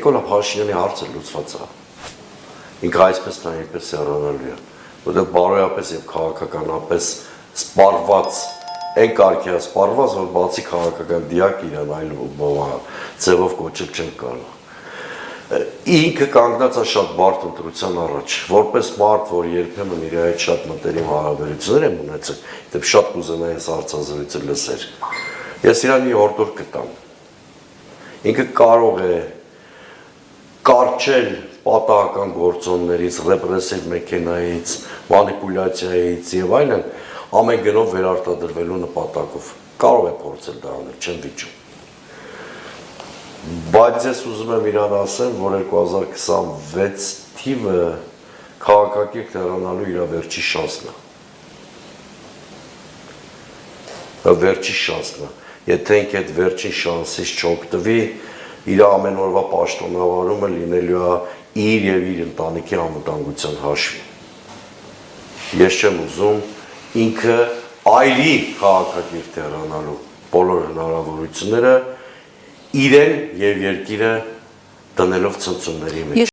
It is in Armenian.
Նիկոլա Փաշինյանի հարցը լուծված է։ Ինքը այսպես նա այնպես հեռանալու է, որտեղ բարոյապես եւ քաղաքականապես սպառված, այն կարգի է սպառված, որ բացի քաղաքական դիակ իրան այլ ձևով կոչել չեն կարող։ Ինքը կանգնած է շատ բարդ ընտրության առաջ, որպես մարդ, որ երբեմն իր հետ շատ մտերիմ հարաբերություններ եմ ունեցել, դեպ շատ կուզենայի այս հարցազրույցը լսեր։ Ես իրան մի օրդոր կտամ։ Ինքը կարող է կարճել պատահական գործոններից, ռեպրեսիվ մեքենայից, մանիպուլյացիայից եւ այլն, ամեն գնով վերարտադրվելու նպատակով։ Կարող է փորձել դա անել, չեմ վիճում։ Բայց ես ուզում եմ իրան ասեմ, որ 2026 թիվը քաղաքակիրթ հեռանալու իր վերջի շանսն է։ Վերջի շանսն է։ Եթե ինքը այդ վերջին շանսից չօգտվի, իր ամեն օրվա պաշտոնավարումը լինելու է իր եւ իր ընտանիքի անվտանգության հաշվին։ Ես չեմ ուզում ինքը այլի քաղաքակիրթ հեռանալու բոլոր հնարավորությունները իրեն եւ երկիրը դնելով ցնցումների մեջ։